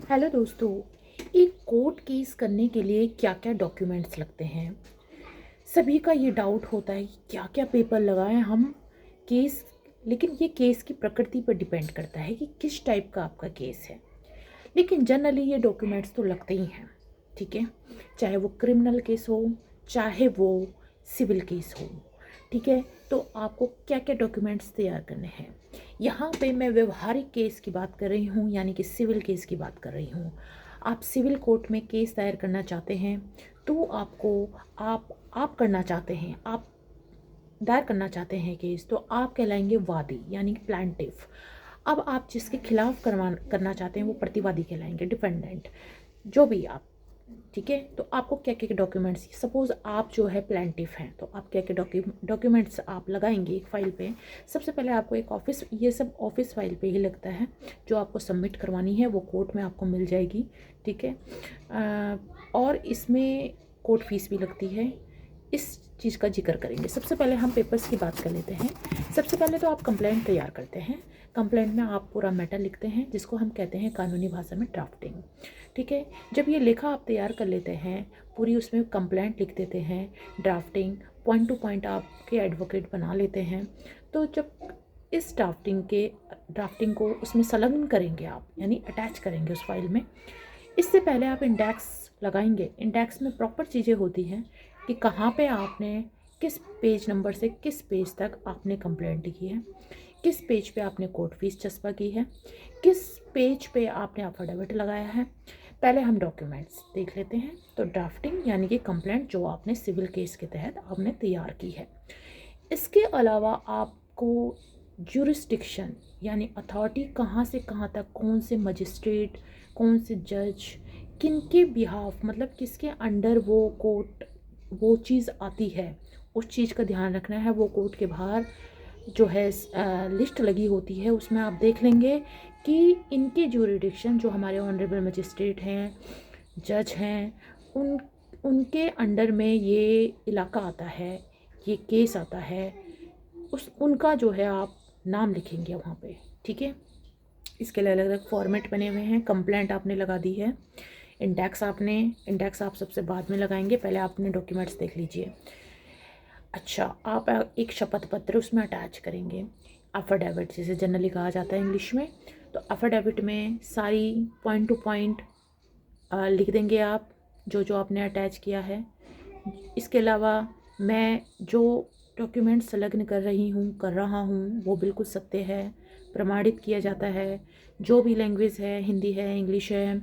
Hello दोस्तों। एक court case करने के लिए क्या क्या डॉक्यूमेंट्स लगते हैं? सभी का ये डाउट होता है कि क्या क्या पेपर लगाएं हम केस। लेकिन ये केस की प्रकृति पर डिपेंड करता है कि किस टाइप का आपका केस है। लेकिन जनरली ये डॉक्यूमेंट्स तो लगते ही हैं। ठीक है, चाहे वो क्रिमिनल केस हो, चाहे वो सिविल केस हो। ठीक है, तो आपको क्या क्या डॉक्यूमेंट्स तैयार करने हैं। यहाँ पे मैं व्यवहारिक केस की बात कर रही हूँ, यानी कि सिविल केस की बात कर रही हूँ। आप सिविल कोर्ट में केस दायर करना चाहते हैं तो आपको आप करना चाहते हैं, आप दायर करना चाहते हैं केस, तो आप कहलाएंगे वादी यानी प्लांटिफ। अब आप जिसके खिलाफ करना चाहते हैं वो प्रतिवादी कहलाएंगे, डिफेंडेंट, जो भी आप। ठीक है, तो आपको क्या क्या डॉक्यूमेंट्स, सपोज आप जो है प्लांटिफ हैं तो आप क्या क्या डॉक्यूमेंट्स आप लगाएंगे एक फ़ाइल पे। सबसे पहले आपको एक ऑफिस, ये सब ऑफिस फाइल पे ही लगता है, जो आपको सबमिट करवानी है वो कोर्ट में आपको मिल जाएगी। ठीक है, और इसमें कोर्ट फीस भी लगती है। इस चीज़ का जिक्र करेंगे। सबसे पहले हम पेपर्स की बात कर लेते हैं। सबसे पहले तो आप कंप्लेंट तैयार करते हैं। कंप्लेंट में आप पूरा मैटर लिखते हैं, जिसको हम कहते हैं कानूनी भाषा में ड्राफ्टिंग। ठीक है, जब ये लेखा आप तैयार कर लेते हैं, पूरी उसमें कंप्लेंट लिख देते हैं, ड्राफ्टिंग पॉइंट टू पॉइंट आपके एडवोकेट बना लेते हैं। तो जब इस ड्राफ्टिंग को उसमें संलग्न करेंगे आप, यानी अटैच करेंगे उस फाइल में, इससे पहले आप इंडेक्स लगाएंगे। इंडेक्स में प्रॉपर चीज़ें होती हैं कि कहाँ पे आपने किस पेज नंबर से किस पेज तक आपने कंप्लेंट की है, किस पेज पे आपने कोर्ट फीस चस्पा की है, किस पेज पे आपने अफिडेविट लगाया है। पहले हम डॉक्यूमेंट्स देख लेते हैं। तो ड्राफ्टिंग यानी कि कंप्लेंट जो आपने सिविल केस के तहत आपने तैयार की है। इसके अलावा आपको ज्यूरिस्डिक्शन यानी अथॉरिटी, कहाँ से कहाँ तक, कौन से मजिस्ट्रेट, कौन से जज, किन के बिहाफ, मतलब किसके अंडर वो कोर्ट, वो चीज़ आती है, उस चीज़ का ध्यान रखना है। वो कोर्ट के बाहर जो है लिस्ट लगी होती है, उसमें आप देख लेंगे कि इनके ज्यूरिडिक्शन, जो हमारे ऑनरेबल मजिस्ट्रेट हैं, जज हैं, उन उनके अंडर में ये इलाका आता है, ये केस आता है, उस उनका जो है आप नाम लिखेंगे वहाँ पे। ठीक है, इसके लिए अलग अलग फॉर्मेट बने हुए हैं। कंप्लेंट आपने लगा दी है। इंडेक्स आप सबसे बाद में लगाएंगे, पहले आपने डॉक्यूमेंट्स देख लीजिए। अच्छा, आप एक शपथ पत्र उसमें अटैच करेंगे, अफिडेविट जिसे जनरली कहा जाता है इंग्लिश में। तो अफिडेविट में सारी पॉइंट टू पॉइंट लिख देंगे आप, जो जो आपने अटैच किया है। इसके अलावा मैं जो डॉक्यूमेंट संलग्न कर रहा हूँ वो बिल्कुल सत्य है, प्रमाणित किया जाता है। जो भी लैंग्वेज है, हिंदी है, इंग्लिश है,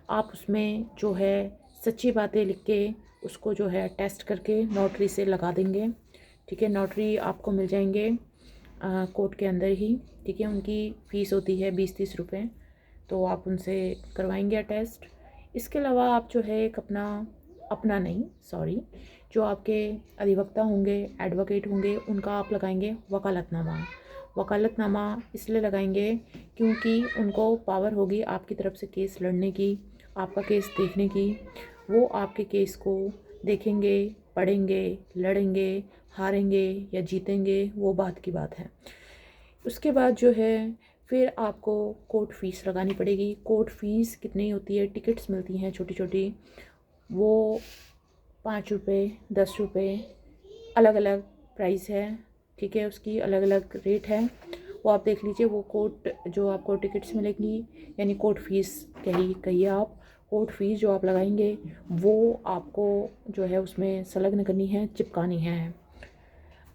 आप उसमें जो है सच्ची बातें लिख के उसको जो है टेस्ट करके नोटरी से लगा देंगे। ठीक है, नोटरी आपको मिल जाएंगे कोर्ट के अंदर ही। ठीक है, उनकी फ़ीस होती है 20-30 रुपये, तो आप उनसे करवाएंगे अटेस्ट। इसके अलावा आप जो है एक अपना अपना नहीं, सॉरी, जो आपके अधिवक्ता होंगे, एडवोकेट होंगे, उनका आप लगाएंगे वकालतनामा। वकालतनामा इसलिए लगाएंगे क्योंकि उनको पावर होगी आपकी तरफ से केस लड़ने की, आपका केस देखने की। वो आपके केस को देखेंगे, पढ़ेंगे, लड़ेंगे, हारेंगे या जीतेंगे, वो बात की बात है। उसके बाद जो है फिर आपको कोर्ट फ़ीस लगानी पड़ेगी। कोर्ट फ़ीस कितनी होती है, टिकट्स मिलती हैं छोटी छोटी, वो 5 रुपये, 10 रुपये, अलग अलग प्राइस है। ठीक है, उसकी अलग अलग रेट है, वो आप देख लीजिए। वो कोर्ट जो आपको टिकट्स मिलेगी, यानी कोर्ट फ़ीस कहिए आप, कोर्ट फ़ीस जो आप लगाएंगे वो आपको जो है उसमें संलग्न करनी है, चिपकानी है।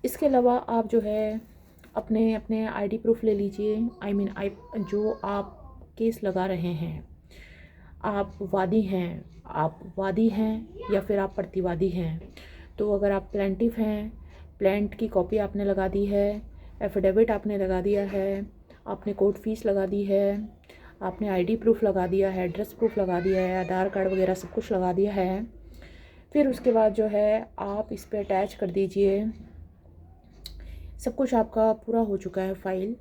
इसके अलावा आप जो है अपने अपने आईडी प्रूफ ले लीजिए। आई जो आप केस लगा रहे हैं, आप वादी हैं या फिर आप प्रतिवादी हैं। तो अगर आप प्लेंटिफ हैं, प्लेंट की कॉपी आपने लगा दी है, एफिडेविट आपने लगा दिया है, आपने कोर्ट फीस लगा दी है, आपने आईडी प्रूफ लगा दिया है, एड्रेस प्रूफ लगा दिया है, आधार कार्ड वगैरह सब कुछ लगा दिया है। फिर उसके बाद जो है आप इस पर अटैच कर दीजिए। सब कुछ आपका पूरा हो चुका है फाइल।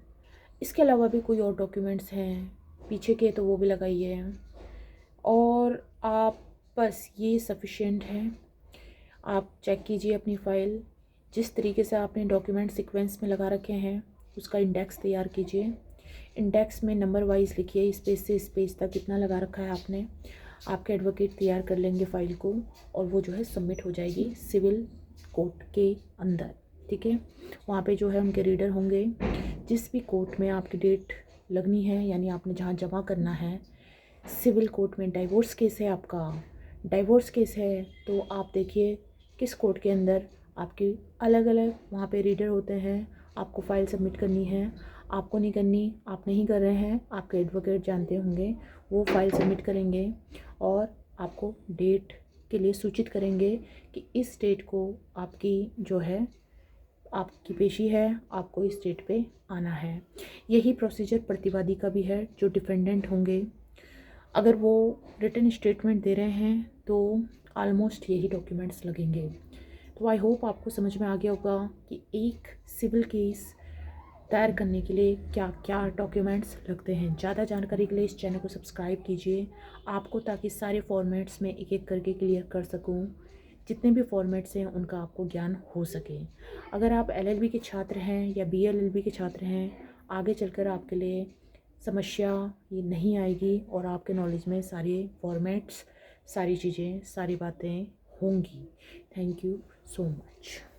इसके अलावा भी कोई और डॉक्यूमेंट्स हैं पीछे के, तो वो भी लगाइए। और आप, बस ये सफिशिएंट है। आप चेक कीजिए अपनी फ़ाइल, जिस तरीके से आपने डॉक्यूमेंट सीक्वेंस में लगा रखे हैं उसका इंडेक्स तैयार कीजिए। इंडेक्स में नंबर वाइज लिखिए, स्पेस से स्पेस तक कितना लगा रखा है आपने। आपके एडवोकेट तैयार कर लेंगे फाइल को और वो जो है सबमिट हो जाएगी सिविल कोर्ट के अंदर, ठीक है। वहाँ पे जो है उनके रीडर होंगे। जिस भी कोर्ट में आपकी डेट लगनी है, यानी आपने जहाँ जमा करना है, सिविल कोर्ट में डाइवोर्स केस है आपका, डाइवोर्स केस है, तो आप देखिए किस कोर्ट के अंदर आपकी अलग अलग वहाँ पे रीडर होते हैं। आपको फ़ाइल सबमिट करनी है, आपको नहीं करनी, आप नहीं कर रहे हैं, आपके एडवोकेट जानते होंगे, वो फ़ाइल सबमिट करेंगे और आपको डेट के लिए सूचित करेंगे कि इस डेट को आपकी जो है आपकी पेशी है, आपको इस डेट पे आना है। यही प्रोसीजर प्रतिवादी का भी है, जो डिफेंडेंट होंगे। अगर वो रिटन स्टेटमेंट दे रहे हैं तो ऑलमोस्ट यही डॉक्यूमेंट्स लगेंगे। तो आई होप आपको समझ में आ गया होगा कि एक सिविल केस दायर करने के लिए क्या क्या डॉक्यूमेंट्स लगते हैं। ज़्यादा जानकारी के लिए इस चैनल को सब्सक्राइब कीजिए आपको, ताकि सारे फॉर्मेट्स में एक एक करके क्लियर कर सकूं। जितने भी फॉर्मेट्स हैं उनका आपको ज्ञान हो सके। अगर आप एलएलबी के छात्र हैं या बीएलएलबी के छात्र हैं, आगे चलकर आपके लिए समस्या ये नहीं आएगी और आपके नॉलेज में सारे फॉर्मेट्स, सारी चीज़ें, सारी बातें होंगी। Thank you so much.